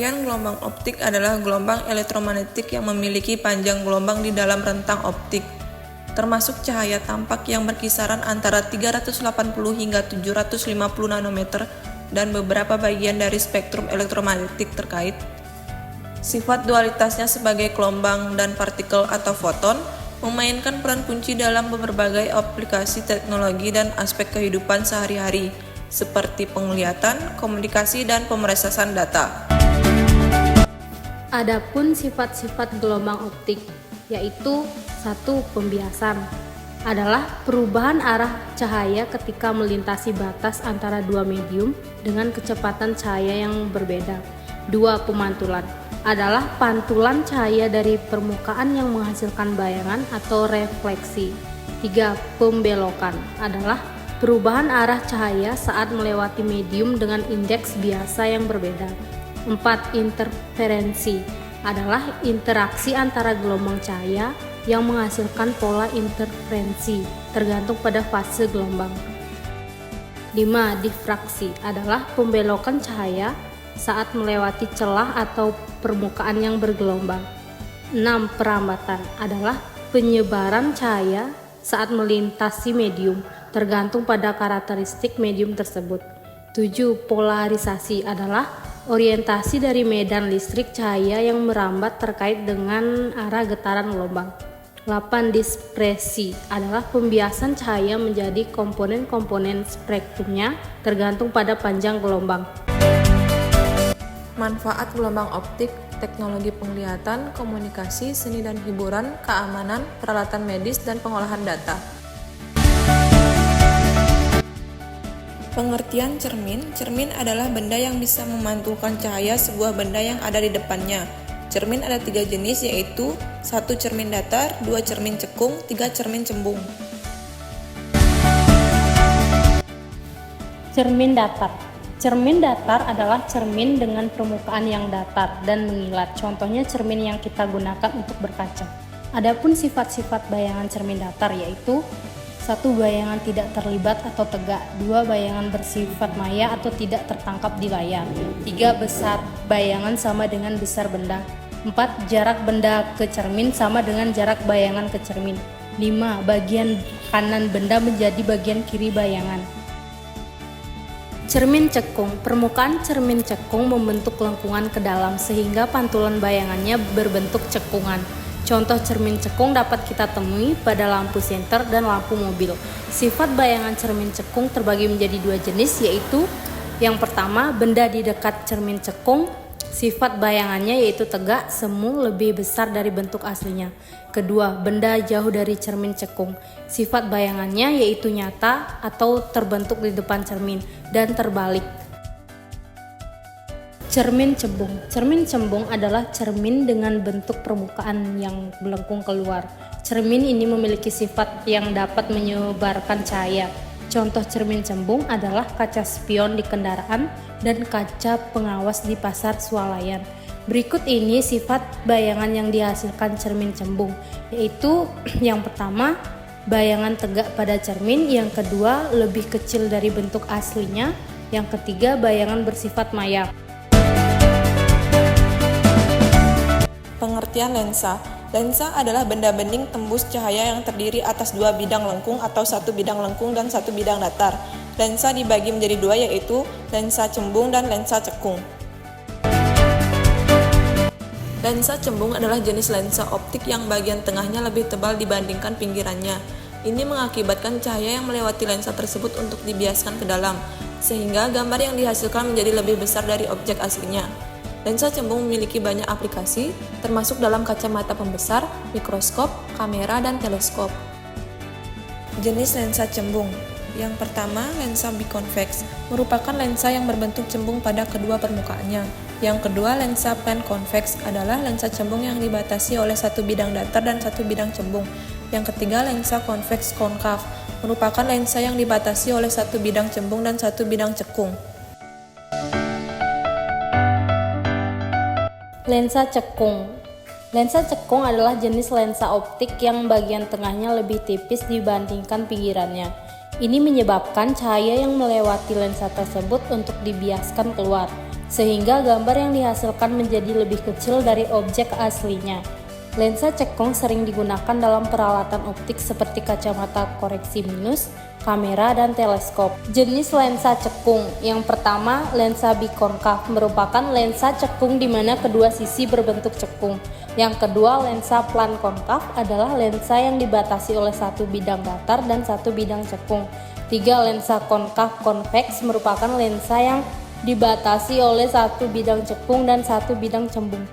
Pengertian gelombang optik adalah gelombang elektromagnetik yang memiliki panjang gelombang di dalam rentang optik, termasuk cahaya tampak yang berkisaran antara 380 hingga 750 nanometer dan beberapa bagian dari spektrum elektromagnetik terkait. Sifat dualitasnya sebagai gelombang dan partikel atau foton memainkan peran kunci dalam berbagai aplikasi teknologi dan aspek kehidupan sehari-hari, seperti penglihatan, komunikasi, dan pemrosesan data. Adapun sifat-sifat gelombang optik, yaitu 1. Pembiasan adalah perubahan arah cahaya ketika melintasi batas antara dua medium dengan kecepatan cahaya yang berbeda. 2. Pemantulan adalah pantulan cahaya dari permukaan yang menghasilkan bayangan atau refleksi. 3. Pembelokan adalah perubahan arah cahaya saat melewati medium dengan indeks biasa yang berbeda. 4. Interferensi adalah interaksi antara gelombang cahaya yang menghasilkan pola interferensi tergantung pada fase gelombang. 5. Difraksi adalah pembelokan cahaya saat melewati celah atau permukaan yang bergelombang. 6. Perambatan adalah penyebaran cahaya saat melintasi medium tergantung pada karakteristik medium tersebut. 7. Polarisasi adalah orientasi dari medan listrik cahaya yang merambat terkait dengan arah getaran gelombang. 8. Dispersi adalah pembiasan cahaya menjadi komponen-komponen spektrumnya tergantung pada panjang gelombang. Manfaat gelombang optik, teknologi penglihatan, komunikasi, seni dan hiburan, keamanan, peralatan medis, dan pengolahan data. Pengertian cermin. Cermin adalah benda yang bisa memantulkan cahaya sebuah benda yang ada di depannya. Cermin ada 3 jenis, yaitu 1. Cermin datar, 2. Cermin cekung, 3. Cermin cembung. Cermin datar. Cermin datar adalah cermin dengan permukaan yang datar dan mengilat. Contohnya cermin yang kita gunakan untuk berkaca. Adapun sifat-sifat bayangan cermin datar yaitu 1. Bayangan tidak terlibat atau tegak. 2. Bayangan bersifat maya atau tidak tertangkap di layar. 3. Besar bayangan sama dengan besar benda. 4. Jarak benda ke cermin sama dengan jarak bayangan ke cermin. 5. Bagian kanan benda menjadi bagian kiri bayangan. Cermin cekung. Permukaan cermin cekung membentuk lengkungan ke dalam sehingga pantulan bayangannya berbentuk cekungan. Contoh cermin cekung dapat kita temui pada lampu senter dan lampu mobil. Sifat bayangan cermin cekung terbagi menjadi 2 jenis, yaitu yang pertama, benda di dekat cermin cekung sifat bayangannya yaitu tegak, semu, lebih besar dari bentuk aslinya. Kedua, benda jauh dari cermin cekung sifat bayangannya yaitu nyata atau terbentuk di depan cermin dan terbalik. Cermin cembung. Cermin cembung adalah cermin dengan bentuk permukaan yang melengkung keluar. Cermin ini memiliki sifat yang dapat menyebarkan cahaya. Contoh cermin cembung adalah kaca spion di kendaraan dan kaca pengawas di pasar swalayan. Berikut ini sifat bayangan yang dihasilkan cermin cembung, yaitu yang pertama, bayangan tegak pada cermin, yang kedua, lebih kecil dari bentuk aslinya, yang ketiga, bayangan bersifat maya. Pengertian lensa. Lensa adalah benda bening tembus cahaya yang terdiri atas 2 bidang lengkung atau 1 bidang lengkung dan 1 bidang datar. Lensa dibagi menjadi 2, yaitu lensa cembung dan lensa cekung. Lensa cembung adalah jenis lensa optik yang bagian tengahnya lebih tebal dibandingkan pinggirannya. Ini mengakibatkan cahaya yang melewati lensa tersebut untuk dibiaskan ke dalam, sehingga gambar yang dihasilkan menjadi lebih besar dari objek aslinya. Lensa cembung memiliki banyak aplikasi, termasuk dalam kacamata pembesar, mikroskop, kamera, dan teleskop. Jenis lensa cembung. Yang pertama, lensa biconvex, merupakan lensa yang berbentuk cembung pada kedua permukaannya. Yang kedua, lensa panconvex adalah lensa cembung yang dibatasi oleh 1 bidang datar dan 1 bidang cembung. Yang ketiga, lensa convex konkav, merupakan lensa yang dibatasi oleh 1 bidang cembung dan 1 bidang cekung. Lensa cekung. Lensa cekung adalah jenis lensa optik yang bagian tengahnya lebih tipis dibandingkan pinggirannya. Ini menyebabkan cahaya yang melewati lensa tersebut untuk dibiaskan keluar, sehingga gambar yang dihasilkan menjadi lebih kecil dari objek aslinya. Lensa cekung sering digunakan dalam peralatan optik seperti kacamata koreksi minus, kamera, dan teleskop. Jenis lensa cekung. Yang pertama, lensa bikonkav merupakan lensa cekung di mana kedua sisi berbentuk cekung. Yang kedua, lensa plan konkav adalah lensa yang dibatasi oleh satu bidang datar dan satu bidang cekung. 3. Lensa konkav konveks merupakan lensa yang dibatasi oleh satu bidang cekung dan satu bidang cembung.